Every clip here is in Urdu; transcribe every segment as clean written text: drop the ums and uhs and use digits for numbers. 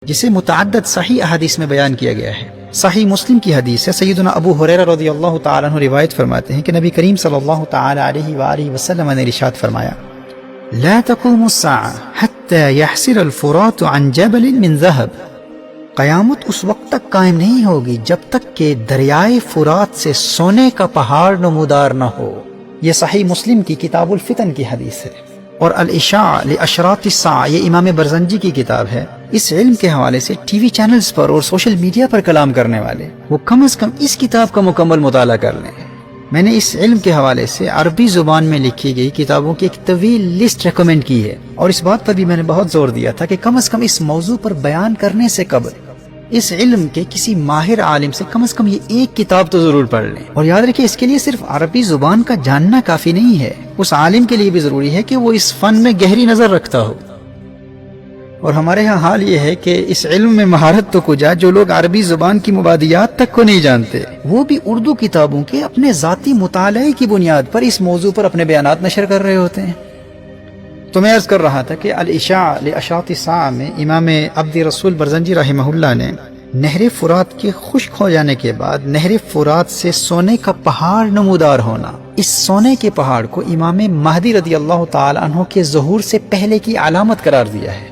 جسے متعدد صحیح احادیث میں بیان کیا گیا ہے۔ صحیح مسلم کی حدیث ہے، سیدنا ابو ہریرہ رضی اللہ تعالیٰ عنہ روایت فرماتے ہیں کہ نبی کریم صلی اللہ تعالیٰ علیہ وآلہ وسلم نے ارشاد فرمایا: لا تقوم الساعة حتى يحسر الفرات عن جبل من ذهب۔ قیامت اس وقت تک قائم نہیں ہوگی جب تک کہ دریائے فرات سے سونے کا پہاڑ نمودار نہ ہو۔ یہ صحیح مسلم کی کتاب الفتن کی حدیث ہے، اور الاشاع لاشراط الساعہ یہ امام برزنجی کی کتاب ہے۔ اس علم کے حوالے سے ٹی وی چینلز پر اور سوشل میڈیا پر کلام کرنے والے وہ کم از کم اس کتاب کا مکمل مطالعہ کر لیں۔ میں نے اس علم کے حوالے سے عربی زبان میں لکھی گئی کتابوں کی ایک طویل لسٹ ریکمینڈ کی ہے، اور اس بات پر بھی میں نے بہت زور دیا تھا کہ کم از کم اس موضوع پر بیان کرنے سے قبل اس علم کے کسی ماہر عالم سے کم از کم یہ ایک کتاب تو ضرور پڑھ لیں۔ اور یاد رکھیں، اس کے لیے صرف عربی زبان کا جاننا کافی نہیں ہے، اس عالم کے لیے بھی ضروری ہے کہ وہ اس فن میں گہری نظر رکھتا ہو۔ اور ہمارے ہاں حال یہ ہے کہ اس علم میں مہارت تو کجا، جو لوگ عربی زبان کی مبادیات تک کو نہیں جانتے وہ بھی اردو کتابوں کے اپنے ذاتی مطالعے کی بنیاد پر اس موضوع پر اپنے بیانات نشر کر رہے ہوتے ہیں۔ تو میں عرض کر رہا تھا کہ الاشاع لاشراط الساعہ میں امام عبد رسول برزنجی رحمہ اللہ نے نہر فرات کے خشک ہو جانے کے بعد نہر فرات سے سونے کا پہاڑ نمودار ہونا، اس سونے کے پہاڑ کو امام مہدی رضی اللہ تعالی عنہ کے ظہور سے پہلے کی علامت قرار دیا ہے۔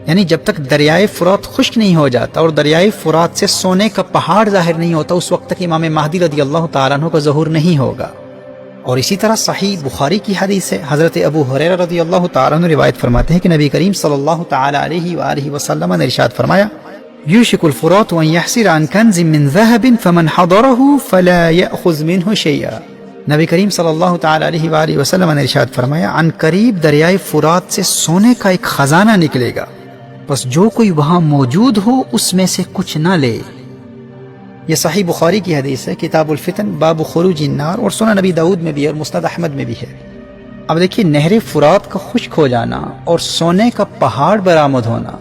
یعنی جب تک دریائے فرات خشک نہیں ہو جاتا اور دریائے فرات سے سونے کا پہاڑ ظاہر نہیں ہوتا، اس وقت تک امام مہدی رضی اللہ تعالیٰ عنہ کا ظہور نہیں ہوگا۔ اور اسی طرح صحیح بخاری کی حدیث ہے، حضرت ابو ہریرہ رضی اللہ تعالیٰ عنہ روایت فرماتے ہیں کہ نبی کریم صلی اللہ تعالیٰ علیہ وآلہ وسلم نے ارشاد فرمایا: یوشک الفرات ان یحسر عن کنز من ذهب فمن حضره فلا یأخذ منه شیئا۔ نبی کریم صلی اللہ تعالیٰ علیہ وآلہ وسلم نے ارشاد فرمایا، عن قریب دریائے فرات سے سونے کا ایک خزانہ نکلے گا، بس جو کوئی وہاں موجود ہو اس میں سے کچھ نہ لے۔ یہ صحیح بخاری کی حدیث ہے، کتاب الفتن باب خروج النار، اور سنن نبی داؤد میں بھی اور مسند احمد میں بھی ہے۔ اب دیکھیے، نہر فرات کا خشک ہو جانا اور سونے کا پہاڑ برآمد ہونا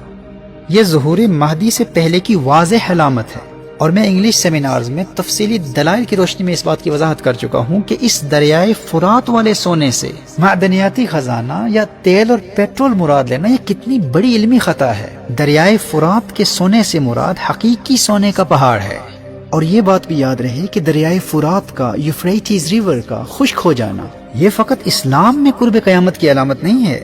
یہ ظہور مہدی سے پہلے کی واضح علامت ہے، اور میں انگلش سیمینارز میں تفصیلی دلائل کی روشنی میں اس بات کی وضاحت کر چکا ہوں کہ اس دریائے فرات والے سونے سے معدنیاتی خزانہ یا تیل اور پیٹرول مراد لینا یہ کتنی بڑی علمی خطا ہے۔ دریائے فرات کے سونے سے مراد حقیقی سونے کا پہاڑ ہے۔ اور یہ بات بھی یاد رہے کہ دریائے فرات کا، یوفریٹیز ریور کا خشک ہو جانا یہ فقط اسلام میں قرب قیامت کی علامت نہیں ہے،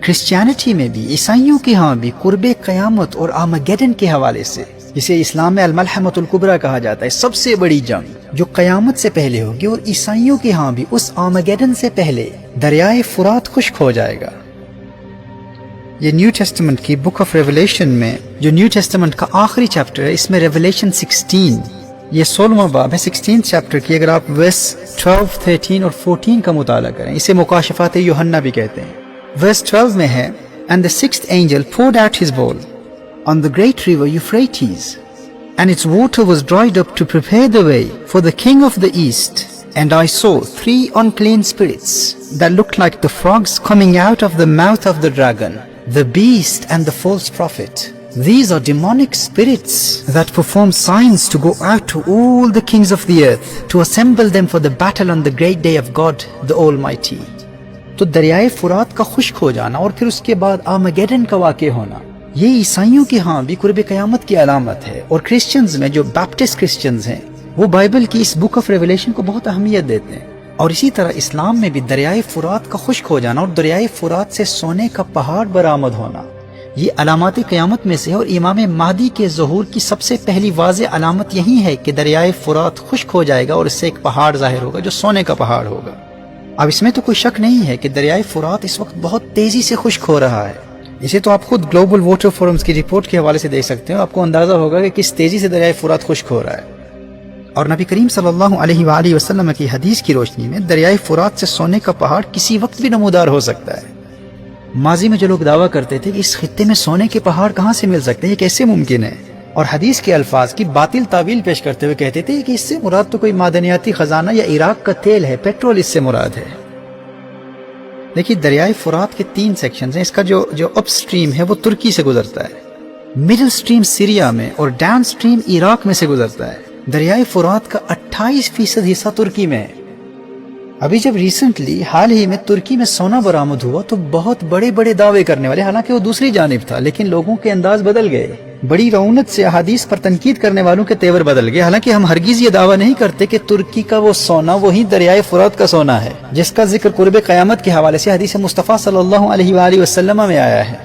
کرسچینٹی میں بھی، عیسائیوں کے ہاں بھی قرب قیامت اور آرمیگیڈن کے حوالے سے، جسے اسلام میں الملحمۃ الکبریٰ کہا جاتا ہے، سب سے بڑی جنگ جو قیامت سے پہلے ہوگی، اور عیسائیوں کے ہاں بھی اس آرمیگیڈن سے پہلے دریائے فرات خشک ہو جائے گا۔ یہ نیو ٹیسٹمنٹ کی بک آف ریولیشن میں، جو نیو ٹیسٹمنٹ کا آخری چیپٹر ہے، اس میں ریولیشن 16 یہ 16واں باب ہے، 16 چیپٹر کی اگر آپ ورس 12، 13 اور 14 کا مطالعہ کریں، اسے مکاشفات یوحنا بھی کہتے ہیں۔ ورس 12 میں ہے: And the sixth angel poured out his bowl on the great river Euphrates, and its water was dried up to prepare the way for the king of the east. And I saw 3 unclean spirits that looked like the frogs coming out of the mouth of the dragon, the beast and the false prophet. These are demonic spirits that perform signs to go out to all the kings of the earth, to assemble them for the battle on the great day of God the Almighty. تو دریائے فرات کا خشک ہو جانا اور پھر اس کے بعد آرمیگیڈن کا واقع ہونا یہ عیسائیوں کے ہاں بھی قرب قیامت کی علامت ہے، اور کرسچنز میں جو بیپٹسٹ کرسچنز ہیں وہ بائبل کی اس بک آف ریولیشن کو بہت اہمیت دیتے ہیں۔ اور اسی طرح اسلام میں بھی دریائے فرات کا خشک ہو جانا اور دریائے فرات سے سونے کا پہاڑ برآمد ہونا یہ علامات قیامت میں سے ہے، اور امام مہدی کے ظہور کی سب سے پہلی واضح علامت یہی ہے کہ دریائے فرات خشک ہو جائے گا اور اس سے ایک پہاڑ ظاہر ہوگا جو سونے کا پہاڑ ہوگا۔ اب اس میں تو کوئی شک نہیں ہے کہ دریائے فرات اس وقت بہت تیزی سے خشک ہو رہا ہے، اسے تو آپ خود گلوبل واٹر فورمز کی رپورٹ کے حوالے سے دیکھ سکتے ہیں، آپ کو اندازہ ہوگا کہ کس تیزی سے دریائے فرات خشک ہو رہا ہے۔ اور نبی کریم صلی اللہ علیہ وآلہ وسلم کی حدیث کی روشنی میں دریائے فرات سے سونے کا پہاڑ کسی وقت بھی نمودار ہو سکتا ہے۔ ماضی میں جو لوگ دعویٰ کرتے تھے کہ اس خطے میں سونے کے پہاڑ کہاں سے مل سکتے ہیں، یہ کیسے ممکن ہے، اور حدیث کے الفاظ کی باطل تعویل پیش کرتے ہوئے کہتے تھے کہ اس سے مراد تو کوئی معدنیاتی خزانہ یا عراق کا تیل ہے، پیٹرول اس سے مراد ہے۔ دیکھیے، دریائے فرات کے 3 سیکشنز ہیں، اس کا جو اپ سٹریم ہے وہ ترکی سے گزرتا ہے، مڈل سٹریم سیریا میں، اور ڈاؤن سٹریم عراق میں سے گزرتا ہے۔ دریائے فرات کا 28% حصہ ترکی میں ہے، ابھی جب ریسنٹلی حال ہی میں ترکی میں سونا برآمد ہوا تو بہت بڑے بڑے دعوے کرنے والے، حالانکہ وہ دوسری جانب تھا، لیکن لوگوں کے انداز بدل گئے، بڑی رونق سے احادیث پر تنقید کرنے والوں کے تیور بدل گئے، حالانکہ ہم ہرگز یہ دعویٰ نہیں کرتے کہ ترکی کا وہ سونا وہی دریائے فرات کا سونا ہے جس کا ذکر قرب قیامت کے حوالے سے حدیث مصطفیٰ صلی اللہ علیہ وآلہ وسلم میں آیا ہے،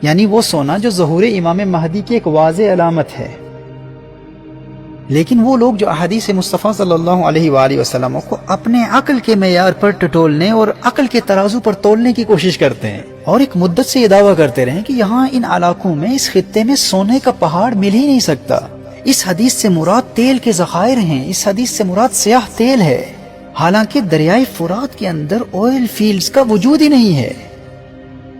یعنی وہ سونا جو ظہور امام مہدی کی ایک واضح علامت ہے۔ لیکن وہ لوگ جو احادیث مصطفیٰ صلی اللہ علیہ وآلہ وسلم کو اپنے عقل کے معیار پر ٹٹولنے اور عقل کے ترازو پر تولنے کی کوشش کرتے ہیں اور ایک مدت سے یہ دعویٰ کرتے رہے کہ یہاں ان علاقوں میں، اس خطے میں سونے کا پہاڑ مل ہی نہیں سکتا، اس حدیث سے مراد تیل کے ذخائر ہیں، اس حدیث سے مراد سیاہ تیل ہے، حالانکہ دریائے فرات کے اندر آئل فیلڈز کا وجود ہی نہیں ہے۔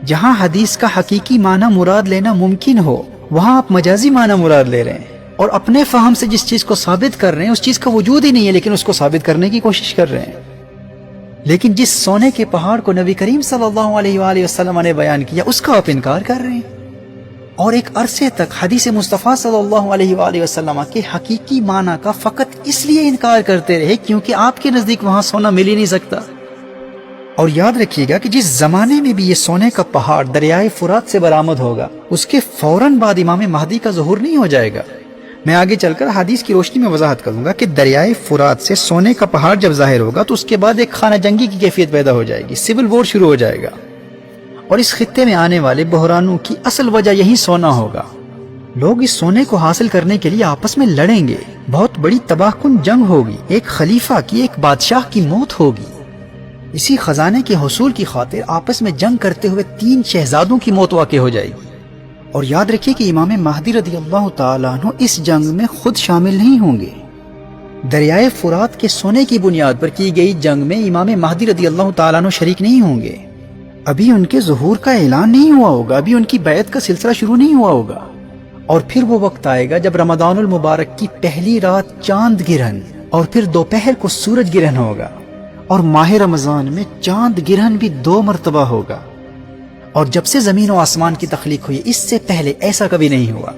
جہاں حدیث کا حقیقی معنی مراد لینا ممکن ہو، وہاں آپ مجازی معنی مراد لے رہے ہیں، اور اپنے فہم سے جس چیز کو ثابت کر رہے ہیں اس چیز کا وجود ہی نہیں ہے، لیکن اس کو ثابت کرنے کی کوشش کر رہے ہیں۔ لیکن جس سونے کے پہاڑ کو نبی کریم صلی اللہ علیہ وآلہ وسلم نے بیان کیا، اس کا آپ انکار کر رہے ہیں، اور ایک عرصے تک حدیث مصطفیٰ صلی اللہ علیہ وآلہ وسلم کے حقیقی معنی کا فقط اس لیے انکار کرتے رہے کیونکہ آپ کے نزدیک وہاں سونا مل ہی نہیں سکتا۔ اور یاد رکھیے گا کہ جس زمانے میں بھی یہ سونے کا پہاڑ دریائے فرات سے برآمد ہوگا، اس کے فوراً بعد امام مہدی کا ظہور نہیں ہو جائے گا۔ میں آگے چل کر حدیث کی روشنی میں وضاحت کروں گا کہ دریائے فرات سے سونے کا پہاڑ جب ظاہر ہوگا تو اس کے بعد ایک خانہ جنگی کی کیفیت پیدا ہو جائے گی، سول وار شروع ہو جائے گا، اور اس خطے میں آنے والے بحرانوں کی اصل وجہ یہی سونا ہوگا۔ لوگ اس سونے کو حاصل کرنے کے لیے آپس میں لڑیں گے، بہت بڑی تباہ کن جنگ ہوگی، ایک خلیفہ کی، ایک بادشاہ کی موت ہوگی۔ اسی خزانے کے حصول کی خاطر آپس میں جنگ کرتے ہوئے 3 شہزادوں کی موت واقع ہو جائے گی۔ اور یاد رکھیے کہ امام مہدی رضی اللہ تعالیٰ عنہ اس جنگ میں خود شامل نہیں ہوں گے۔ دریائے فرات کے سونے کی بنیاد پر کی گئی جنگ میں امام مہدی رضی اللہ تعالیٰ عنہ شریک نہیں ہوں گے، ابھی ان کے ظہور کا اعلان نہیں ہوا ہوگا، ابھی ان کی بیعت کا سلسلہ شروع نہیں ہوا ہوگا۔ اور پھر وہ وقت آئے گا جب رمضان المبارک کی پہلی رات چاند گرہن اور پھر دوپہر کو سورج گرہن ہوگا، اور ماہ رمضان میں چاند گرہن بھی 2 مرتبہ ہوگا، اور جب سے زمین و آسمان کی تخلیق ہوئی اس سے پہلے ایسا کبھی نہیں ہوا۔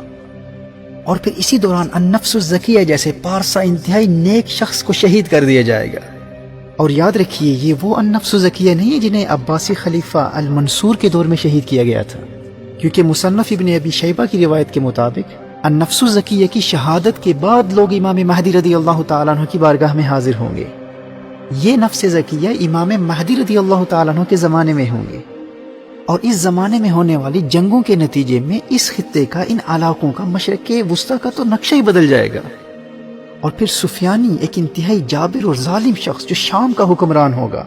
اور پھر اسی دوران النفس الزکیہ جیسے پارسا انتہائی نیک شخص کو شہید کر دیا جائے گا۔ اور یاد رکھیے یہ وہ النفس الزکیہ نہیں ہے جنہیں عباسی خلیفہ المنصور کے دور میں شہید کیا گیا تھا، کیونکہ مصنف ابن ابی شیبہ کی روایت کے مطابق النفس الزکیہ کی شہادت کے بعد لوگ امام مہدی رضی اللہ تعالیٰ عنہ کی بارگاہ میں حاضر ہوں گے۔ یہ نفس زکیہ امام مہدی رضی اللہ تعالیٰ عنہ کے زمانے میں ہوں گے، اور اس زمانے میں ہونے والی جنگوں کے نتیجے میں اس خطے کا، ان علاقوں کا، مشرق وسطیٰ کا تو نقشہ ہی بدل جائے گا۔ اور پھر سفیانی ایک انتہائی جابر اور ظالم شخص جو شام کا حکمران ہوگا،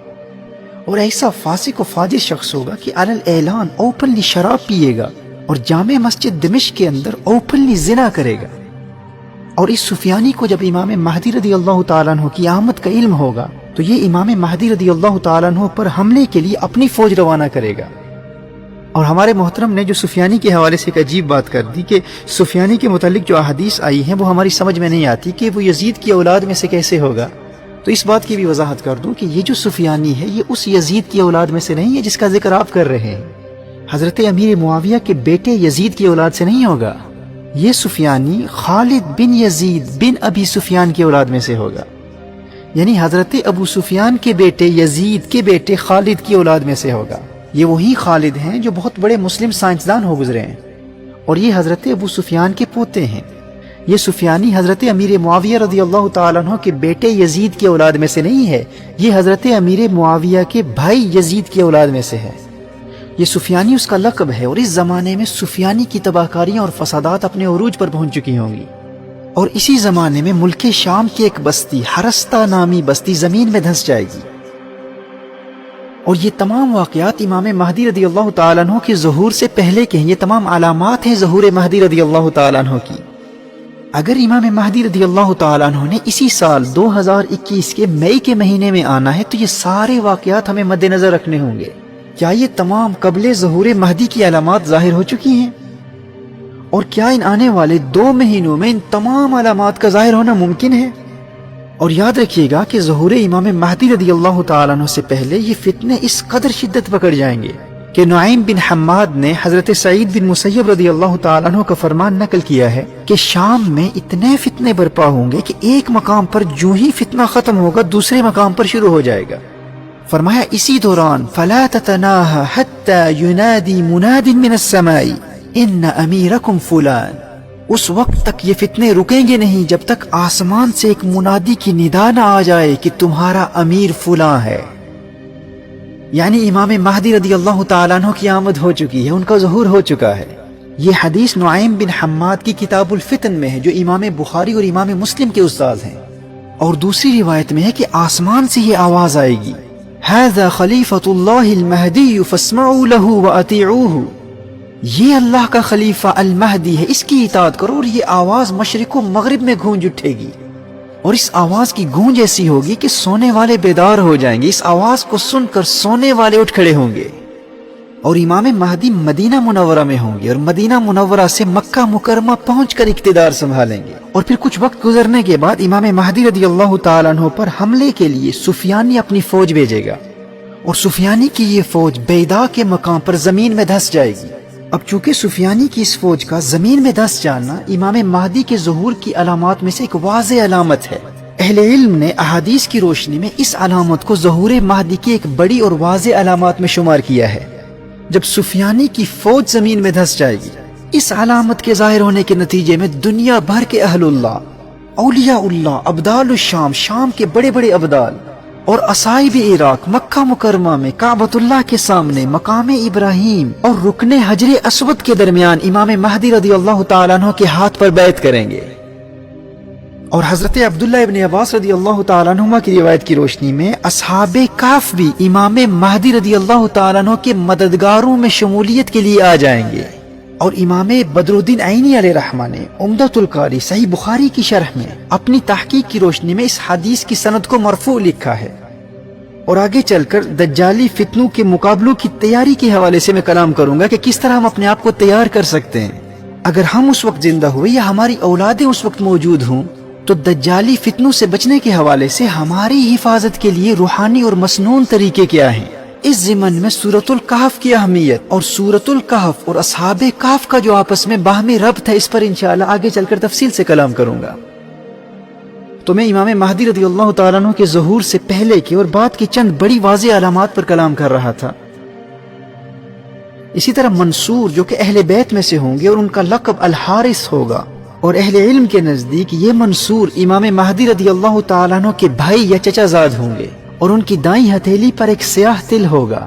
اور ایسا فاسق و فاجر شخص ہوگا کہ علی الاعلان اوپنلی شراب پیے گا اور جامع مسجد دمشق کے اندر اوپنلی زنا کرے گا۔ اور اس سفیانی کو جب امام مہدی رضی اللہ تعالیٰ عنہ کی آمد کا علم ہوگا تو یہ امام مہدی رضی اللہ تعالیٰ عنہ پر حملے کے لیے اپنی فوج روانہ کرے گا۔ اور ہمارے محترم نے جو سفیانی کے حوالے سے ایک عجیب بات کر دی کہ سفیانی کے متعلق جو احادیث آئی ہیں وہ ہماری سمجھ میں نہیں آتی کہ وہ یزید کی اولاد میں سے کیسے ہوگا، تو اس بات کی بھی وضاحت کر دوں کہ یہ جو سفیانی ہے یہ اس یزید کی اولاد میں سے نہیں ہے جس کا ذکر آپ کر رہے ہیں، حضرت امیر معاویہ کے بیٹے یزید کی اولاد سے نہیں ہوگا، یہ سفیانی خالد بن یزید بن ابی سفیان کی اولاد میں سے ہوگا، یعنی حضرت ابو سفیان کے بیٹے یزید کے بیٹے خالد کی اولاد میں سے ہوگا۔ یہ وہی خالد ہیں جو بہت بڑے مسلم سائنسدان ہو گزرے ہیں، اور یہ حضرت ابو سفیان کے پوتے ہیں۔ یہ سفیانی حضرت امیر معاویہ رضی اللہ تعالیٰ عنہ کے بیٹے یزید کی اولاد میں سے نہیں ہے، یہ حضرت امیر معاویہ کے بھائی یزید کی اولاد میں سے ہے۔ یہ سفیانی اس کا لقب ہے، اور اس زمانے میں سفیانی کی تباہ کاریاں اور فسادات اپنے عروج پر پہنچ چکی ہوں گی۔ اور اسی زمانے میں ملک شام کی ایک بستی حرستہ نامی بستی زمین میں دھنس جائے گی۔ اور یہ تمام واقعات امام مہدی رضی اللہ تعالیٰ عنہ کے ظہور سے پہلے کے ہیں، یہ تمام علامات ہیں ظہور مہدی رضی اللہ تعالیٰ عنہ کی۔ اگر امام مہدی رضی اللہ تعالیٰ عنہ نے اسی سال 2021 کے مئی کے مہینے میں آنا ہے تو یہ سارے واقعات ہمیں مد نظر رکھنے ہوں گے۔ کیا یہ تمام قبل ظہور مہدی کی علامات ظاہر ہو چکی ہیں؟ اور کیا ان آنے والے 2 مہینوں میں ان تمام علامات کا ظاہر ہونا ممکن ہے؟ اور یاد رکھیے گا کہ ظہور امام مہدی رضی اللہ تعالیٰ عنہ سے پہلے یہ فتنے اس قدر شدت پکڑ جائیں گے، کہ نعیم بن حماد نے حضرت سعید بن مسیب رضی اللہ تعالیٰ عنہ کا فرمان نقل کیا ہے کہ شام میں اتنے فتنے برپا ہوں گے کہ ایک مقام پر جو ہی فتنہ ختم ہوگا دوسرے مقام پر شروع ہو جائے گا. فرمایا اسی دوران فلا تتناهى حتى ينادي مناد من السماء ان اميركم فلان، اس وقت تک یہ فتنے رکیں گے نہیں جب تک آسمان سے ایک منادی کی ندا نہ آ جائے کہ تمہارا امیر فلاں ہے. یعنی امام مہدی رضی اللہ تعالیٰ عنہ کی آمد ہو چکی ہے، ان کا ظہور ہو چکا ہے. یہ حدیث نعیم بن حماد کی کتاب الفتن میں ہے جو امام بخاری اور امام مسلم کے استاد ہیں. اور دوسری روایت میں ہے کہ آسمان سے یہ آواز آئے گی هذا خلیفۃ اللہ المہدی فاسمعوا له واطیعوه، یہ اللہ کا خلیفہ المہدی ہے، اس کی اطاعت کرو. اور یہ آواز مشرق و مغرب میں گونج اٹھے گی، اور اس آواز کی گونج ایسی ہوگی کہ سونے والے بیدار ہو جائیں گے. اس آواز کو سن کر سونے والے اٹھ کھڑے ہوں گے. اور امام مہدی مدینہ منورہ میں ہوں گے اور مدینہ منورہ سے مکہ مکرمہ پہنچ کر اقتدار سنبھالیں گے. اور پھر کچھ وقت گزرنے کے بعد امام مہدی رضی اللہ تعالیٰ عنہ پر حملے کے لیے سفیانی اپنی فوج بھیجے گا، اور سفیانی کی یہ فوج بیدا کے مقام پر زمین میں دھس جائے گی. اب چونکہ سفیانی کی اس فوج کا زمین میں دھس جانا امام مہدی کے ظہور کی علامات میں سے ایک واضح علامت ہے. اہل علم نے احادیث کی روشنی میں اس علامت کو ظہور مہدی کی ایک بڑی اور واضح علامات میں شمار کیا ہے. جب سفیانی کی فوج زمین میں دھس جائے گی، اس علامت کے ظاہر ہونے کے نتیجے میں دنیا بھر کے اہل اللہ، اولیاء اللہ، ابدال الشام، شام کے بڑے بڑے ابدال اور اصائب عراق مکہ مکرمہ میں کعبۃ اللہ کے سامنے مقام ابراہیم اور رکن حجر اسود کے درمیان امام مہدی رضی اللہ تعالیٰ عنہ کے ہاتھ پر بیعت کریں گے. اور حضرت عبداللہ ابن عباس رضی اللہ تعالیٰ عنہما کی روایت کی روشنی میں اصحاب کہف بھی امام مہدی رضی اللہ تعالیٰ عنہ کے مددگاروں میں شمولیت کے لیے آ جائیں گے. اور امام بدر الدین عینی علیہ رحمہ نے عمدۃ القاری صحیح بخاری کی شرح میں اپنی تحقیق کی روشنی میں اس حدیث کی سند کو مرفوع لکھا ہے. اور آگے چل کر دجالی فتنوں کے مقابلوں کی تیاری کے حوالے سے میں کلام کروں گا کہ کس طرح ہم اپنے آپ کو تیار کر سکتے ہیں. اگر ہم اس وقت زندہ ہوئے یا ہماری اولادیں اس وقت موجود ہوں تو دجالی فتنوں سے بچنے کے حوالے سے ہماری حفاظت کے لیے روحانی اور مسنون طریقے کیا ہیں. اس ضمن میں سورۃ الکہف کی اہمیت اور سورۃ الکہف اور اصحاب کہف کا جو آپس میں باہمی ربط ہے اس پر انشاءاللہ آگے چل کر تفصیل سے کلام کروں گا. تو میں امام مہدی رضی اللہ تعالیٰ عنہ کے ظہور سے پہلے کی اور بعد کی چند بڑی واضح علامات پر کلام کر رہا تھا. اسی طرح منصور جو کہ اہل بیت میں سے ہوں گے اور ان کا لقب الحارث ہوگا، اور اہل علم کے نزدیک یہ منصور امام مہدی رضی اللہ تعالیٰ عنہ کے بھائی یا چچا زاد ہوں گے، اور ان کی دائیں ہتھیلی پر ایک سیاہ تل ہوگا،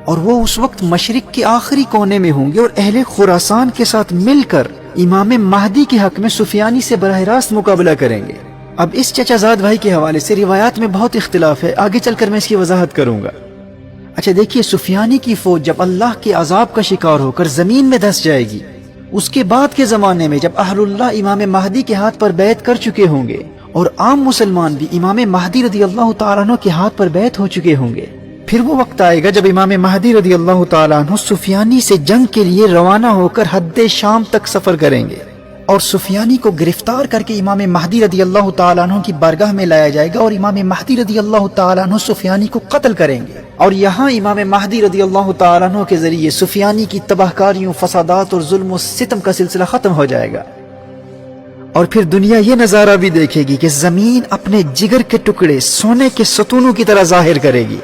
اور وہ اس وقت مشرق کے آخری کونے میں ہوں گے اور اہل خراسان کے ساتھ مل کر امام مہدی کے حق میں سفیانی سے براہ راست مقابلہ کریں گے. اب اس چچا زاد بھائی کے حوالے سے روایات میں بہت اختلاف ہے، آگے چل کر میں اس کی وضاحت کروں گا. اچھا دیکھیے، سفیانی کی فوج جب اللہ کے عذاب کا شکار ہو کر زمین میں دھس جائے گی، اس کے بعد کے زمانے میں جب اہل اللہ امام مہدی کے ہاتھ پر بیعت کر چکے ہوں گے اور عام مسلمان بھی امام مہدی رضی اللہ تعالیٰ عنہ کے ہاتھ پر بیعت ہو چکے ہوں گے، پھر وہ وقت آئے گا جب امام مہدی رضی اللہ تعالیٰ عنہ سفیانی سے جنگ کے لیے روانہ ہو کر حد شام تک سفر کریں گے، اور سفیانی کو گرفتار کر کے امام مہدی رضی اللہ تعالیٰ عنہ کی بارگاہ میں لایا جائے گا، اور امام مہدی رضی اللہ تعالیٰ عنہ سفیانی کو قتل کریں گے. اور یہاں امام مہدی رضی اللہ تعالیٰ عنہ کے ذریعے سفیانی کی تباہ کاریوں، فسادات اور ظلم و ستم کا سلسلہ ختم ہو جائے گا. اور پھر دنیا یہ نظارہ بھی دیکھے گی کہ زمین اپنے جگر کے ٹکڑے سونے کے ستونوں کی طرح ظاہر کرے گی.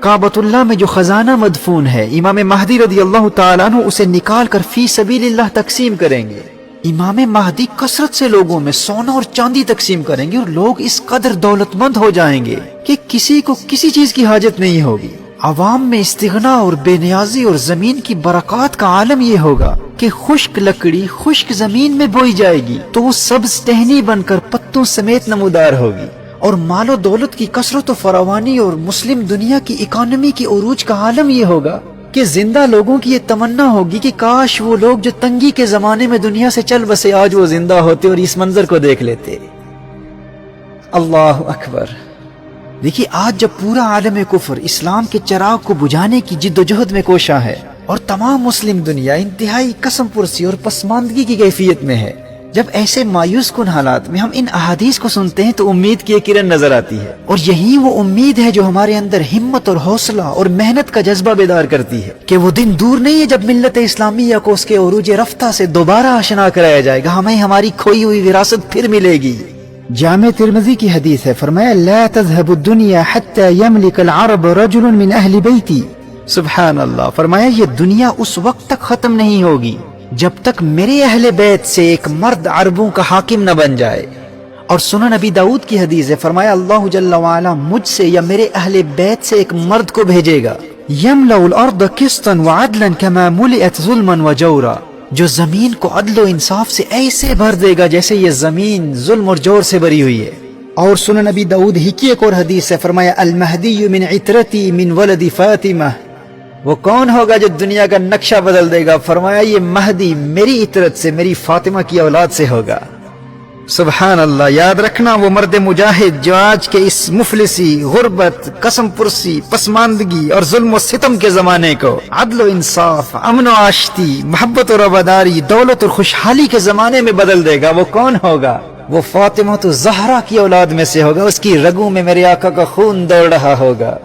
کعبۃ اللہ میں جو خزانہ مدفون ہے، امام مہدی رضی اللہ تعالیٰ عنہ اسے نکال کر فی سبیل اللہ تقسیم کریں گے. امام مہدی کثرت سے لوگوں میں سونا اور چاندی تقسیم کریں گے، اور لوگ اس قدر دولت مند ہو جائیں گے کہ کسی کو کسی چیز کی حاجت نہیں ہوگی. عوام میں استغنا اور بے نیازی اور زمین کی برکات کا عالم یہ ہوگا کہ خشک لکڑی خشک زمین میں بوئی جائے گی تو وہ سبز ٹہنی بن کر پتوں سمیت نمودار ہوگی. اور مال و دولت کی کثرت و فراوانی اور مسلم دنیا کی اکانومی کی عروج کا عالم یہ ہوگا کہ زندہ لوگوں کی یہ تمنا ہوگی کہ کاش وہ لوگ جو تنگی کے زمانے میں دنیا سے چل بسے آج وہ زندہ ہوتے اور اس منظر کو دیکھ لیتے. اللہ اکبر. دیکھیے، آج جب پورا عالم کفر اسلام کے چراغ کو بجھانے کی جد و جہد میں کوشاں ہے اور تمام مسلم دنیا انتہائی قسم پرسی اور پسماندگی کی کیفیت میں ہے، جب ایسے مایوس کن حالات میں ہم ان احادیث کو سنتے ہیں تو امید کی ایک کرن نظر آتی ہے، اور یہی وہ امید ہے جو ہمارے اندر ہمت اور حوصلہ اور محنت کا جذبہ بیدار کرتی ہے کہ وہ دن دور نہیں ہے جب ملت اسلامیہ کو اس کے عروج رفتہ سے دوبارہ آشنا کرایا جائے گا، ہمیں ہماری کھوئی ہوئی وراثت پھر ملے گی۔ جامع ترمذی کی حدیث ہے، فرمایا لا تذهب الدنيا حتى يملك العرب رجل من اہل بیتی۔ سبحان اللہ، فرمایا یہ دنیا اس وقت تک ختم نہیں ہوگی جب تک میرے اہل بیت سے ایک مرد عربوں کا حاکم نہ بن جائے۔ اور سنن نبی داؤد کی حدیث ہے، فرمایا اللہ جل وعلا مجھ سے یا میرے اہل بیت سے ایک مرد کو بھیجے گا، یملأ الارض قسطا وعدلا كما ملئت ظلما وجورا، جو زمین کو عدل و انصاف سے ایسے بھر دے گا جیسے یہ زمین ظلم اور جور سے بھری ہوئی ہے۔ اور سنن نبی داؤد ہی کی ایک اور حدیث ہے، فرمایا المہدی من عترتی من ولد فاطمہ، وہ کون ہوگا جو دنیا کا نقشہ بدل دے گا؟ فرمایا یہ مہدی میری عطرت سے، میری فاطمہ کی اولاد سے ہوگا۔ سبحان اللہ، یاد رکھنا وہ مرد مجاہد جو آج کے اس مفلسی، غربت، قسم پرسی، پسماندگی اور ظلم و ستم کے زمانے کو عدل و انصاف، امن و آشتی، محبت و رواداری، دولت اور خوشحالی کے زمانے میں بدل دے گا، وہ کون ہوگا؟ وہ فاطمہ الزہرا کی اولاد میں سے ہوگا، اس کی رگوں میں میرے آقا کا خون دوڑ رہا ہوگا۔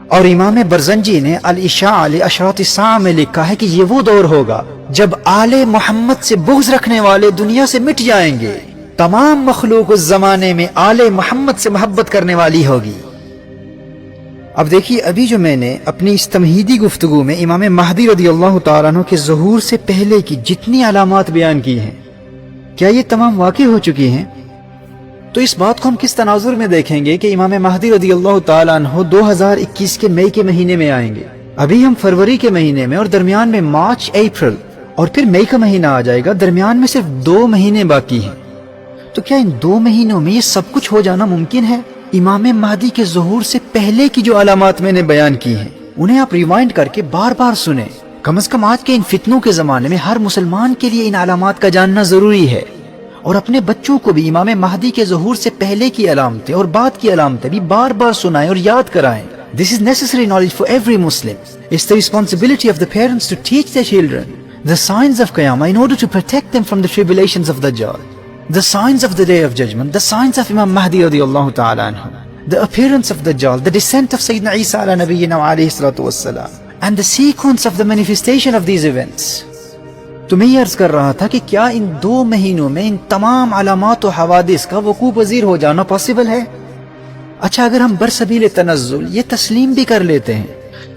اور امام برزنجی نے الاشاع لاشراط الساعہ میں لکھا ہے کہ یہ وہ دور ہوگا جب آل محمد سے بغض رکھنے والے دنیا سے مٹ جائیں گے، تمام مخلوق اس زمانے میں آل محمد سے محبت کرنے والی ہوگی۔ اب دیکھیے، ابھی جو میں نے اپنی اس تمہیدی گفتگو میں امام مہدی رضی اللہ تعالیٰ عنہ کے ظہور سے پہلے کی جتنی علامات بیان کی ہیں، کیا یہ تمام واقع ہو چکی ہیں؟ تو اس بات کو ہم کس تناظر میں دیکھیں گے کہ امام مہدی رضی اللہ تعالیٰ عنہ 2021 کے مئی کے مہینے میں آئیں گے، ابھی ہم فروری کے مہینے میں، اور درمیان میں مارچ، اپریل اور پھر مئی کا مہینہ آ جائے گا، درمیان میں صرف 2 مہینے باقی ہیں۔ تو کیا ان 2 مہینوں میں یہ سب کچھ ہو جانا ممکن ہے؟ امام مہدی کے ظہور سے پہلے کی جو علامات میں نے بیان کی ہیں انہیں آپ ریوائنڈ کر کے بار بار سنیں، کم از کم آج کے ان فتنوں کے زمانے میں ہر مسلمان کے لیے ان علامات کا جاننا ضروری ہے، اور اپنے بچوں کو بھی امام مہدی کے ظہور سے پہلے کی علامتیں اور بعد کی علامتیں بھی بار بار سنائیں اور یاد کرائیں۔ This is necessary knowledge for every Muslim. It's the responsibility of the parents to teach their children the signs of Qiyamah in order to protect them from the tribulations of Dajjal, the signs of the Day of Judgment, the signs of Imam Mahdi radiyallahu ta'ala anhu, the appearance of Dajjal, the descent of Sayyidina Isa ala nabiyyina wa alayhi salatu wassalam, and the sequence of the manifestation of these events. تو میں یہ عرض کر رہا تھا کہ کیا ان 2 مہینوں میں ان تمام علامات و حوادث کا وقوع پذیر ہو جانا پاسبل ہے؟ اچھا، اگر ہم برسبیل تنزل یہ تسلیم بھی کر لیتے ہیں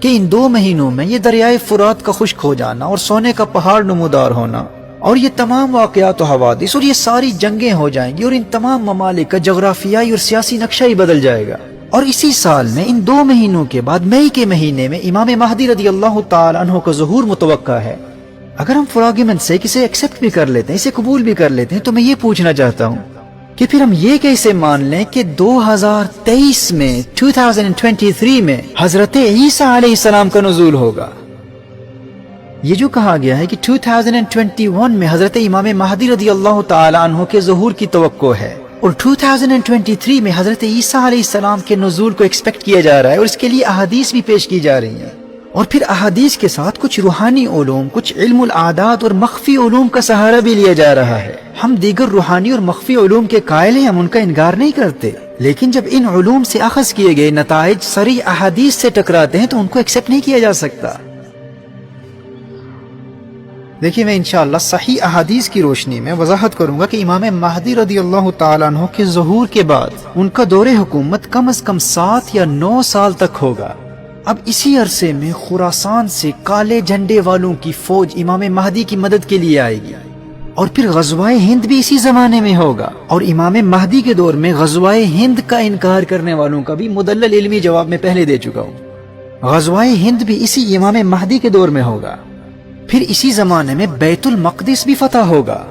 کہ ان 2 مہینوں میں یہ دریائے فرات کا خشک ہو جانا اور سونے کا پہاڑ نمودار ہونا اور یہ تمام واقعات و حوادث اور یہ ساری جنگیں ہو جائیں گی اور ان تمام ممالک کا جغرافیائی اور سیاسی نقشہ ہی بدل جائے گا، اور اسی سال میں ان 2 مہینوں کے بعد مئی کے مہینے میں امام مہدی رضی اللہ تعالی عنہ کا ظہور متوقع ہے، اگر ہم فار آرگیومنٹ سے اسے ایکسپٹ بھی کر لیتے ہیں، اسے قبول بھی کر لیتے ہیں، تو میں یہ پوچھنا چاہتا ہوں کہ پھر ہم یہ کیسے مان لیں کہ 2023 میں 2023 میں حضرت عیسیٰ علیہ السلام کا نزول ہوگا؟ یہ جو کہا گیا ہے کہ 2021 میں حضرت امام مہدی رضی اللہ تعالی عنہ کے ظہور کی توقع ہے، اور 2023 میں حضرت عیسیٰ علیہ السلام کے نزول کو ایکسپیکٹ کیا جا رہا ہے، اور اس کے لیے احادیث بھی پیش کی جا رہی ہیں، اور پھر احادیث کے ساتھ کچھ روحانی علوم، کچھ علم العادات اور مخفی علوم کا سہارا بھی لیا جا رہا ہے۔ ہم دیگر روحانی اور مخفی علوم کے قائل ہیں، ہم ان کا انکار نہیں کرتے، لیکن جب ان علوم سے اخذ کیے گئے نتائج صریح احادیث سے ٹکراتے ہیں تو ان کو ایکسپٹ نہیں کیا جا سکتا۔ دیکھیے، میں انشاءاللہ صحیح احادیث کی روشنی میں وضاحت کروں گا کہ امام مہدی رضی اللہ تعالیٰ عنہ کے ظہور کے بعد ان کا دور حکومت کم از کم 7 یا 9 سال تک ہوگا۔ اب اسی عرصے میں خراسان سے کالے جھنڈے والوں کی فوج امام مہدی کی مدد کے لیے آئے گی، اور پھر غزوہ ہند بھی اسی زمانے میں ہوگا، اور امام مہدی کے دور میں غزوہ ہند کا انکار کرنے والوں کا بھی مدلل علمی جواب میں پہلے دے چکا ہوں۔ غزوہ ہند بھی اسی امام مہدی کے دور میں ہوگا، پھر اسی زمانے میں بیت المقدس بھی فتح ہوگا۔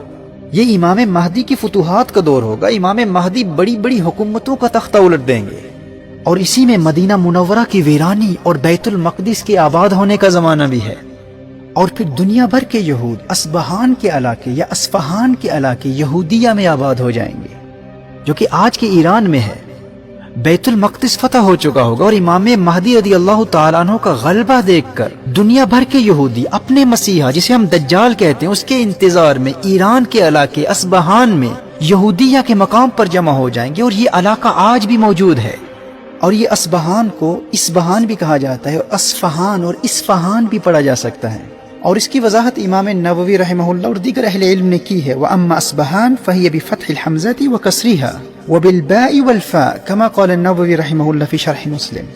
یہ امام مہدی کی فتوحات کا دور ہوگا، امام مہدی بڑی بڑی حکومتوں کا تختہ الٹ دیں گے، اور اسی میں مدینہ منورہ کی ویرانی اور بیت المقدس کے آباد ہونے کا زمانہ بھی ہے، اور پھر دنیا بھر کے یہود اصبہان کے علاقے یا اصفہان کے علاقے یہودیہ میں آباد ہو جائیں گے، جو کہ آج کے ایران میں ہے۔ بیت المقدس فتح ہو چکا ہوگا اور امام مہدی رضی اللہ تعالیٰ عنہ کا غلبہ دیکھ کر دنیا بھر کے یہودی اپنے مسیحا جسے ہم دجال کہتے ہیں اس کے انتظار میں ایران کے علاقے اصبہان میں یہودیہ کے مقام پر جمع ہو جائیں گے. اور یہ علاقہ آج بھی موجود ہے. اور یہ اصبہان کو اسبہان بھی کہا جاتا ہے اور اصفہان اور اصفہان بھی پڑھا جا سکتا ہے. اور اس کی وضاحت امام نووی رحمہ اللہ اور دیگر اہل علم نے کی ہے. وَأَمَّا أَصْبَهَانَ فَهِيَ بِفَتْحِ الْحَمْزَةِ وَكَسْرِهَا وَبِالْبَاءِ وَالْفَاءِ كَمَا قَالَ النَّوَوِي رحمہ اللہ فی شرح مسلم.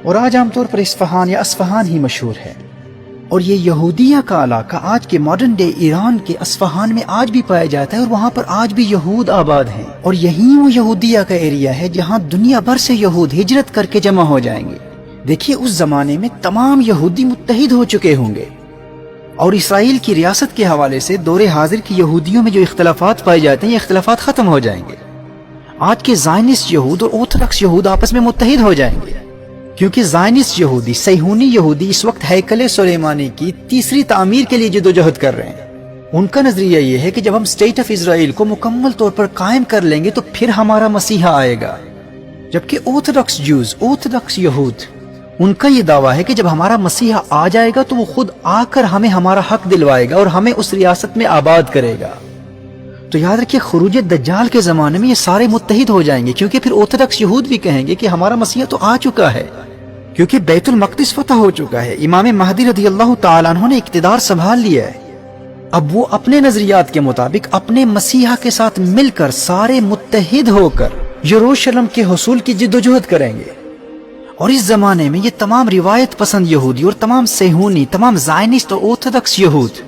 اور آج عام طور پر اصفہان یا اصفہان ہی مشہور ہے. اور یہ یہودیہ کا علاقہ آج کے ماڈرن ڈے ایران کے اصفہان میں آج بھی پایا جاتا ہے اور وہاں پر آج بھی یہود آباد ہیں. اور یہی وہ یہودیہ کا ایریا ہے جہاں دنیا بھر سے یہود ہجرت کر کے جمع ہو جائیں گے. دیکھیے اس زمانے میں تمام یہودی متحد ہو چکے ہوں گے اور اسرائیل کی ریاست کے حوالے سے دور حاضر کی یہودیوں میں جو اختلافات پائے جاتے ہیں یہ اختلافات ختم ہو جائیں گے. آج کے زائنسٹ یہود اور آرتھوڈکس یہود آپس میں متحد ہو جائیں گے کیونکہ زائنسٹ یہودی صہیونی یہودی اس وقت ہیکل سلیمانی کی تیسری تعمیر کے لیے جدوجہد کر رہے ہیں. ان کا نظریہ یہ ہے کہ جب ہم اسٹیٹ آف اسرائیل کو مکمل طور پر قائم کر لیں گے تو پھر ہمارا مسیحا آئے گا. جبکہ آرتھوڈکس جوز آرتھوڈکس یہود ان کا یہ دعویٰ ہے کہ جب ہمارا مسیحا آ جائے گا تو وہ خود آ کر ہمیں ہمارا حق دلوائے گا اور ہمیں اس ریاست میں آباد کرے گا. تو یاد رکھیے خروج دجال کے زمانے میں یہ سارے متحد ہو جائیں گے کیونکہ پھر آرتھوڈکس یہود بھی کہیں گے کہ ہمارا مسیحا تو آ چکا ہے کیونکہ بیت المقدس فتح ہو چکا ہے. امام مہدی رضی اللہ تعالیٰ عنہ نے اقتدار سنبھال لیا ہے. اب وہ اپنے نظریات کے مطابق اپنے مسیحا کے ساتھ مل کر سارے متحد ہو کر یروشلم کے حصول کی جدوجہد کریں گے. اور اس زمانے میں یہ تمام روایت پسند یہودی اور تمام صہیونی تمام زائنسٹ اور آرتھوڈکس یہود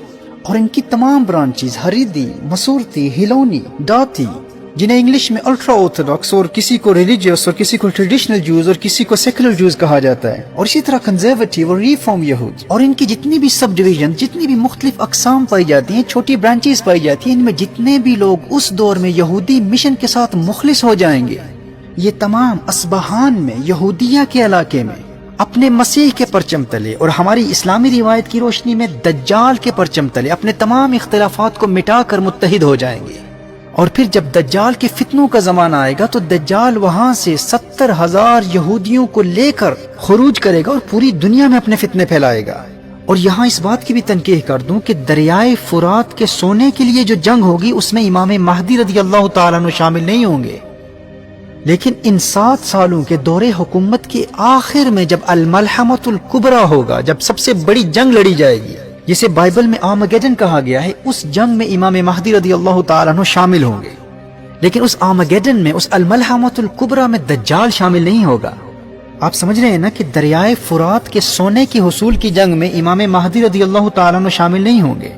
اور ان کی تمام برانچیز حریدی مسورتی ہیلونی ڈاتی جنہیں انگلش میں الٹرا آرتھوڈکس اور کسی کو ریلیجیس اور کسی کو ٹریڈیشنل جوز اور کسی کو سیکولر جوز کہا جاتا ہے اور اسی طرح کنزرویٹو اور ریفارم یہود اور ان کی جتنی بھی سب ڈویژن جتنی بھی مختلف اقسام پائی جاتی ہیں چھوٹی برانچیز پائی جاتی ہیں ان میں جتنے بھی لوگ اس دور میں یہودی مشن کے ساتھ مخلص ہو جائیں گے یہ تمام اصبہان میں یہودیہ کے علاقے میں اپنے مسیح کے پرچم تلے اور ہماری اسلامی روایت کی روشنی میں دجال کے پرچم تلے اپنے تمام اختلافات کو مٹا کر متحد ہو جائیں گے. اور پھر جب دجال کے فتنوں کا زمانہ آئے گا تو دجال وہاں سے 70,000 یہودیوں کو لے کر خروج کرے گا اور پوری دنیا میں اپنے فتنے پھیلائے گا. اور یہاں اس بات کی بھی تنقیح کر دوں کہ دریائے فرات کے سونے کے لیے جو جنگ ہوگی اس میں امام مہدی رضی اللہ تعالیٰ عنہ شامل نہیں ہوں گے لیکن ان 7 سالوں کے دور حکومت کے آخر میں جب الملحمۃ الکبریٰ ہوگا جب سب سے بڑی جنگ لڑی جائے گی جسے بائبل میں آرمگیڈن کہا گیا ہے اس جنگ میں امام مہدی رضی اللہ تعالیٰ عنہ شامل ہوں گے لیکن اس آرمگیڈن میں اس الملحمۃ الکبریٰ میں دجال شامل نہیں ہوگا. آپ سمجھ رہے ہیں نا کہ دریائے فرات کے سونے کے حصول کی جنگ میں امام مہدی رضی اللہ تعالیٰ عنہ شامل نہیں ہوں گے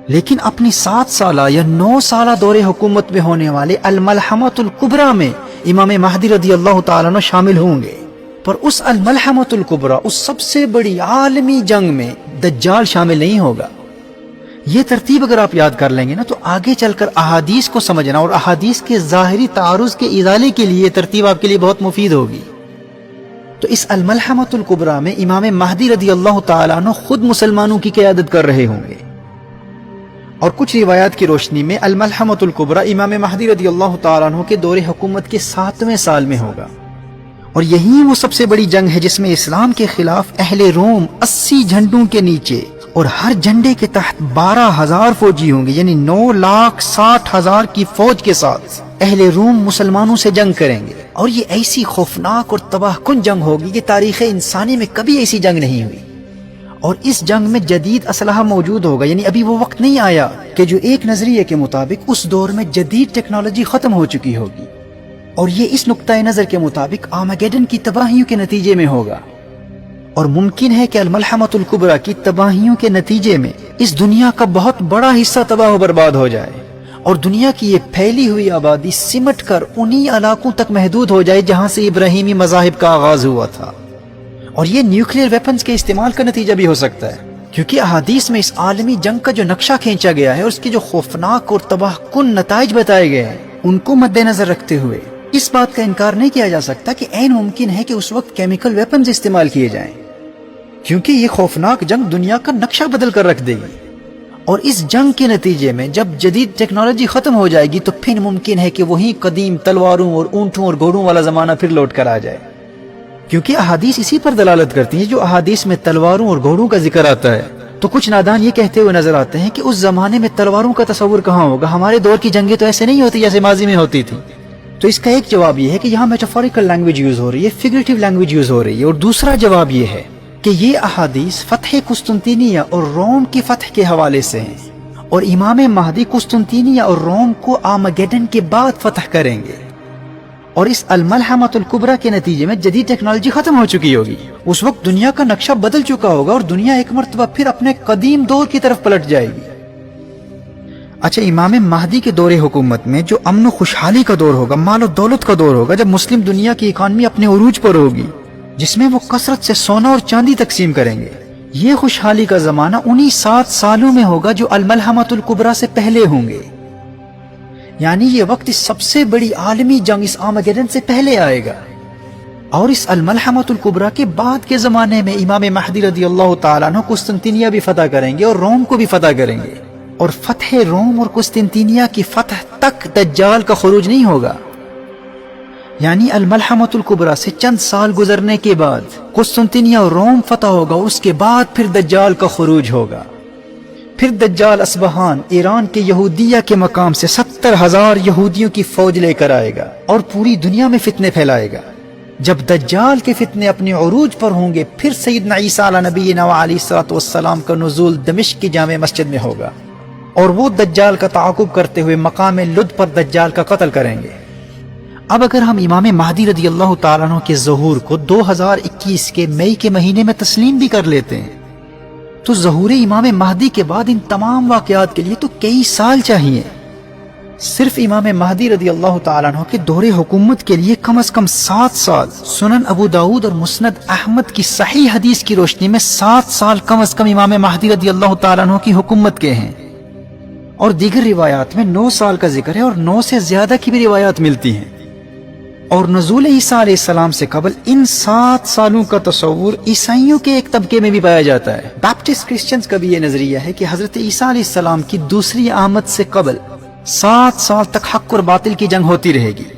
لیکن اپنی 7 سالہ یا 9 سالہ دور حکومت میں ہونے والے الملحمۃ الکبریٰ میں امام مہدی رضی اللہ تعالیٰ عنہ شامل ہوں گے. پر اس الملحمۃ الکبریٰ اس سب سے بڑی عالمی جنگ میں دجال شامل نہیں ہوگا. یہ ترتیب اگر آپ یاد کر لیں گے نا تو آگے چل کر احادیث کو سمجھنا اور احادیث کے ظاہری تعارض کے ازالے کے لیے یہ ترتیب آپ کے لیے بہت مفید ہوگی. تو اس الملحمۃ الکبریٰ میں امام مہدی رضی اللہ تعالیٰ عنہ خود مسلمانوں کی قیادت کر رہے ہوں گے اور کچھ روایات کی روشنی میں الملحمۃ الکبریٰ امام مہدی رضی اللہ تعالیٰ عنہ کے دور حکومت کے 7ویں سال میں ہوگا. اور یہی وہ سب سے بڑی جنگ ہے جس میں اسلام کے خلاف اہل روم 80 جھنڈوں کے نیچے اور ہر جھنڈے کے تحت 12,000 فوجی ہوں گے یعنی 9,60,000 کی فوج کے ساتھ اہل روم مسلمانوں سے جنگ کریں گے. اور یہ ایسی خوفناک اور تباہ کن جنگ ہوگی کہ تاریخ انسانی میں کبھی ایسی جنگ نہیں ہوئی. اور اس جنگ میں جدید اسلحہ موجود ہوگا یعنی ابھی وہ وقت نہیں آیا کہ جو ایک نظریے کے مطابق اس دور میں جدید ٹیکنالوجی ختم ہو چکی ہوگی اور یہ اس نقطۂ نظر کے مطابق آرمگیڈن کی تباہیوں کے نتیجے میں ہوگا. اور ممکن ہے کہ الملحمۃ الکبریٰ کی تباہیوں کے نتیجے میں اس دنیا کا بہت بڑا حصہ تباہ و برباد ہو جائے اور دنیا کی یہ پھیلی ہوئی آبادی سمٹ کر انہی علاقوں تک محدود ہو جائے جہاں سے ابراہیمی مذاہب کا آغاز ہوا تھا. اور یہ نیوکلیئر ویپنز کے استعمال کا نتیجہ بھی ہو سکتا ہے کیونکہ احادیث میں اس عالمی جنگ کا جو نقشہ کھینچا گیا ہے اور اس کے جو خوفناک اور تباہ کن نتائج بتائے گئے ہیں ان کو مد نظر رکھتے ہوئے اس بات کا انکار نہیں کیا جا سکتا کہ عین ممکن ہے کہ اس وقت کیمیکل ویپنز استعمال کیے جائیں کیونکہ یہ خوفناک جنگ دنیا کا نقشہ بدل کر رکھ دے گی. اور اس جنگ کے نتیجے میں جب جدید ٹیکنالوجی ختم ہو جائے گی تو پھر ممکن ہے کہ وہی قدیم تلواروں اور اونٹوں اور گھوڑوں والا زمانہ پھر لوٹ کر آ جائے، کیونکہ احادیث اسی پر دلالت کرتی ہیں۔ جو احادیث میں تلواروں اور گھوڑوں کا ذکر آتا ہے تو کچھ نادان یہ کہتے ہوئے نظر آتے ہیں کہ اس زمانے میں تلواروں کا تصور کہاں ہوگا، ہمارے دور کی جنگیں تو ایسے نہیں ہوتی جیسے ماضی میں ہوتی تھی۔ تو اس کا ایک جواب یہ ہے کہ یہاں میٹافوریکل لینگویج یوز ہو رہی ہے، فگریٹو لینگویج یوز ہو رہی ہے، اور دوسرا جواب یہ ہے کہ یہ احادیث فتح قسطنطینیہ اور روم کی فتح کے حوالے سے ہیں، اور امام مہدی قسطنطینیہ اور روم کو آرمگیڈن کے بعد فتح کریں گے، اور اس الملحمۃ الکبریٰ کے نتیجے میں جدید ٹیکنالوجی ختم ہو چکی ہوگی۔ اس وقت دنیا کا نقشہ بدل چکا ہوگا اور دنیا ایک مرتبہ پھر اپنے قدیم دور کی طرف پلٹ جائے گی۔ اچھا، امام مہدی کے دور حکومت میں جو امن و خوشحالی کا دور ہوگا، مال و دولت کا دور ہوگا، جب مسلم دنیا کی اکانومی اپنے عروج پر ہوگی، جس میں وہ کثرت سے سونا اور چاندی تقسیم کریں گے، یہ خوشحالی کا زمانہ انہی 7 سالوں میں ہوگا جو الملحمۃ الکبریٰ سے پہلے ہوں گے۔ یعنی یہ وقت اس سب سے بڑی عالمی جنگ، اس آرمگیڈن سے پہلے آئے گا، اور اس الملحمۃ الکبریٰ کے بعد کے زمانے میں امام مہدی رضی اللہ تعالیٰ عنہ قسطنطینیہ بھی فتح کریں گے اور روم کو بھی فتح کریں گے، اور فتح روم اور قسطنطینیہ کی فتح تک دجال کا خروج نہیں ہوگا۔ یعنی الملحمۃ الکبریٰ سے چند سال گزرنے کے بعد قسطنطینیہ اور روم فتح ہوگا، اس کے بعد پھر دجال کا خروج ہوگا۔ پھر دجال اصبہان ایران کے یہودیہ کے مقام سے 70,000 یہودیوں کی فوج لے کر آئے گا اور پوری دنیا میں فتنے پھیلائے گا۔ جب دجال کے فتنے اپنے عروج پر ہوں گے، پھر سیدنا عیسیٰ علیہ نبینا علیہ الصلوۃ والسلام کا نزول دمشق کی جامع مسجد میں ہوگا، اور وہ دجال کا تعاقب کرتے ہوئے مقام لد پر دجال کا قتل کریں گے۔ اب اگر ہم امام مہدی رضی اللہ تعالیٰ عنہ کے ظہور کو 2021 کے مئی کے مہینے میں تسلیم بھی کر لیتے ہیں، تو ظہور امام مہدی کے بعد ان تمام واقعات کے لیے تو کئی سال چاہیے۔ صرف امام مہدی رضی اللہ تعالیٰ عنہ کے دور حکومت کے لیے کم از کم 7 سال، سنن ابو داؤد اور مسند احمد کی صحیح حدیث کی روشنی میں 7 سال کم از کم امام مہدی رضی اللہ تعالیٰ عنہ کی حکومت کے ہیں، اور دیگر روایات میں 9 سال کا ذکر ہے، اور 9 سے زیادہ کی بھی روایات ملتی ہیں۔ اور نزول عیسیٰ علیہ السلام سے قبل ان 7 سالوں کا تصور عیسائیوں کے ایک طبقے میں بھی پایا جاتا ہے۔ بیپٹسٹ کرسچنز کا بھی یہ نظریہ ہے کہ حضرت عیسیٰ علیہ السلام کی دوسری آمد سے قبل 7 سال تک حق اور باطل کی جنگ ہوتی رہے گی۔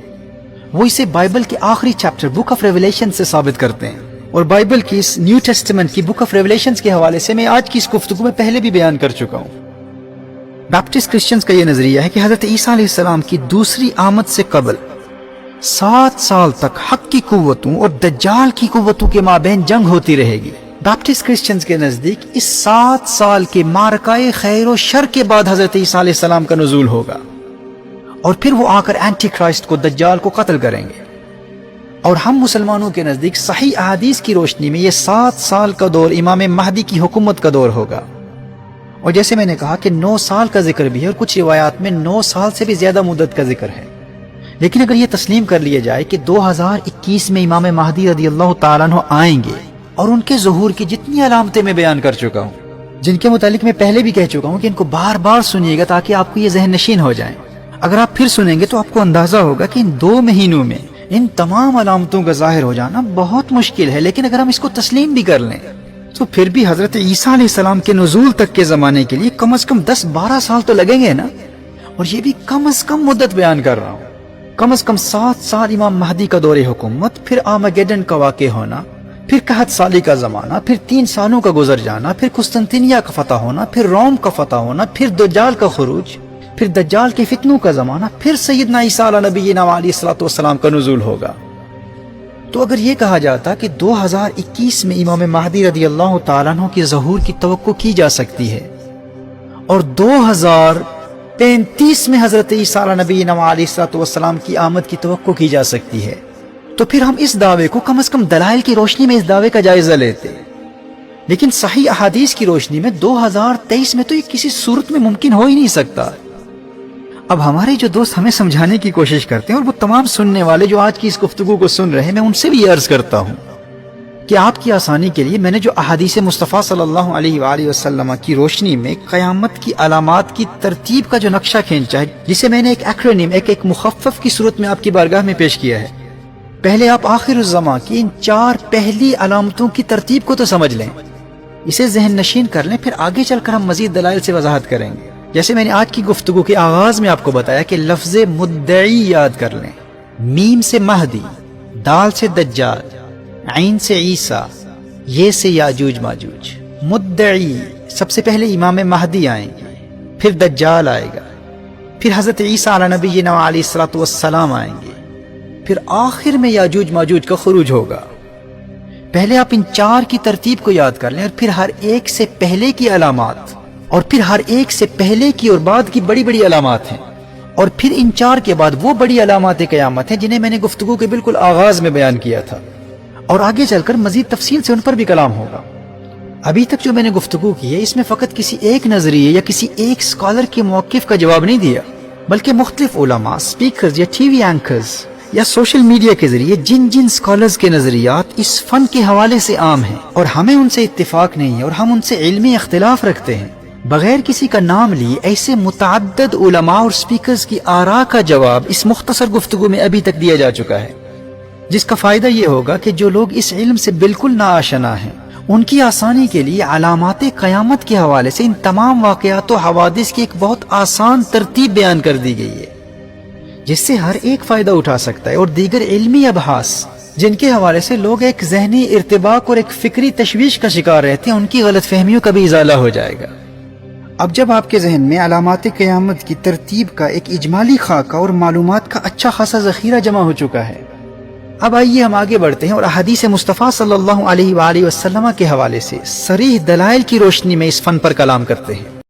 وہ اسے بائبل کے آخری چیپٹر بک آف ریویلیشن سے ثابت کرتے ہیں، اور بائبل کی اس نیو ٹیسٹمنٹ کی بک آف ریویلیشن کے حوالے سے میں آج کی اس گفتگو میں پہلے بھی بیان کر چکا ہوں۔ بیپٹسٹ کرسچنز کا یہ نظریہ ہے کہ حضرت عیسیٰ علیہ السلام کی دوسری آمد سے قبل 7 سال تک حق کی قوتوں اور دجال کی قوتوں کے مابین جنگ ہوتی رہے گی۔ بیپٹسٹ کرسچنز کے نزدیک اس 7 سال کے معرکہ خیر و شر کے بعد حضرت عیسیٰ علیہ السلام کا نزول ہوگا، اور پھر وہ آ کر اینٹی کرائسٹ کو، دجال کو قتل کریں گے۔ اور ہم مسلمانوں کے نزدیک صحیح احادیث کی روشنی میں یہ 7 سال کا دور امام مہدی کی حکومت کا دور ہوگا۔ اور جیسے میں نے کہا کہ 9 سال کا ذکر بھی ہے، اور کچھ روایات میں 9 سال سے بھی زیادہ مدت کا ذکر ہے۔ لیکن اگر یہ تسلیم کر لیا جائے کہ 2021 میں امام مہدی رضی اللہ تعالیٰ عنہ آئیں گے، اور ان کے ظہور کی جتنی علامتیں میں بیان کر چکا ہوں، جن کے متعلق میں پہلے بھی کہہ چکا ہوں کہ ان کو بار بار سنیے گا تاکہ آپ کو یہ ذہن نشین ہو جائیں۔ اگر آپ پھر سنیں گے تو آپ کو اندازہ ہوگا کہ ان 2 مہینوں میں ان تمام علامتوں کا ظاہر ہو جانا بہت مشکل ہے، لیکن اگر ہم اس کو تسلیم بھی کر لیں تو پھر بھی حضرت عیسیٰ علیہ السلام کے نزول تک کے زمانے کے لیے کم از کم 10-12 سال تو لگیں گے نا۔ اور یہ بھی کم از کم مدت بیان کر رہا ہوں، کم از کم 7 سال امام مہدی کا دور حکومت، پھر آرمگیڈن کا واقع ہونا، پھر 61 سالی کا زمانہ، پھر 3 سالوں کا گزر جانا، پھر قسطنطینیہ کا فتح ہونا، پھر روم کا فتح ہونا، پھر دجال کا خروج، پھر دجال کے فتنوں کا زمانہ، پھر سیدنا عیسیٰ علیہ نبینا علیہ الصلوۃ والسلام کا نزول ہوگا۔ تو اگر یہ کہا جاتا کہ 2021 میں امام مہدی رضی اللہ تعالیٰ عنہ کے ظہور کی توقع کی جا سکتی ہے، اور 2035 میں حضرت عیسیٰ علیہ نبینا علیہ الصلوۃ والسلام کی آمد کی توقع کی جا سکتی ہے، تو پھر ہم اس دعوے کو کم از کم دلائل کی روشنی میں اس دعوے کا جائزہ لیتے۔ لیکن صحیح احادیث کی روشنی میں 2023 میں تو یہ کسی صورت میں ممکن ہو ہی نہیں سکتا۔ اب ہمارے جو دوست ہمیں سمجھانے کی کوشش کرتے ہیں، اور وہ تمام سننے والے جو آج کی اس گفتگو کو سن رہے ہیں، میں ان سے بھی یہ عرض کرتا ہوں کہ آپ کی آسانی کے لیے میں نے جو احادیث مصطفیٰ صلی اللہ علیہ وآلہ وسلم کی روشنی میں قیامت کی علامات کی ترتیب کا جو نقشہ کھینچا ہے، جسے میں نے ایک ایکرونیم، ایک مخفف کی صورت میں آپ کی بارگاہ میں پیش کیا ہے۔ پہلے آپ آخر الزمان کی ان 4 پہلی علامتوں کی ترتیب کو تو سمجھ لیں، اسے ذہن نشین کر لیں، پھر آگے چل کر ہم مزید دلائل سے وضاحت کریں گے۔ جیسے میں نے آج کی گفتگو کے آغاز میں آپ کو بتایا کہ لفظ مدعی یاد کر لیں، میم سے مہدی، دال سے دجال، عین سے عیسیٰ، یہ سے یاجوج ماجوج۔ مدعی، سب سے پہلے امام مہدی آئیں گے، پھر دجال آئے گا، پھر حضرت عیسیٰ علیہ نبینا علیہ الصلوۃ والسلام آئیں گے، پھر آخر میں یاجوج ماجوج کا خروج ہوگا۔ پہلے آپ ان چار کی ترتیب کو یاد کر لیں، اور پھر ہر ایک سے پہلے کی علامات، اور پھر ہر ایک سے پہلے کی اور بعد کی بڑی بڑی علامات ہیں، اور پھر ان چار کے بعد وہ بڑی علامات قیامت ہیں جنہیں میں نے گفتگو کے بالکل آغاز میں بیان کیا تھا، اور آگے چل کر مزید تفصیل سے ان پر بھی کلام ہوگا۔ ابھی تک جو میں نے گفتگو کی ہے، اس میں فقط کسی ایک نظریے یا کسی ایک اسکالر کے موقف کا جواب نہیں دیا، بلکہ مختلف علماء، اسپیکرز یا ٹی وی اینکرز یا سوشل میڈیا کے ذریعے جن جن اسکالرز کے نظریات اس فن کے حوالے سے عام ہیں اور ہمیں ان سے اتفاق نہیں ہے اور ہم ان سے علمی اختلاف رکھتے ہیں، بغیر کسی کا نام لیے ایسے متعدد علماء اور اسپیکرز کی آراء کا جواب اس مختصر گفتگو میں ابھی تک دیا جا چکا ہے، جس کا فائدہ یہ ہوگا کہ جو لوگ اس علم سے بالکل ناآشنا ہیں، ان کی آسانی کے لیے علامات قیامت کے حوالے سے ان تمام واقعات و حوادث کی ایک بہت آسان ترتیب بیان کر دی گئی ہے، جس سے ہر ایک فائدہ اٹھا سکتا ہے، اور دیگر علمی ابحاث جن کے حوالے سے لوگ ایک ذہنی ارتباک اور ایک فکری تشویش کا شکار رہتے ہیں، ان کی غلط فہمیوں کا بھی ازالہ ہو جائے گا۔ اب جب آپ کے ذہن میں علامات قیامت کی ترتیب کا ایک اجمالی خاکہ اور معلومات کا اچھا خاصا ذخیرہ جمع ہو چکا ہے، اب آئیے ہم آگے بڑھتے ہیں اور احادیث مصطفیٰ صلی اللہ علیہ وآلہ وسلم کے حوالے سے صریح دلائل کی روشنی میں اس فن پر کلام کرتے ہیں۔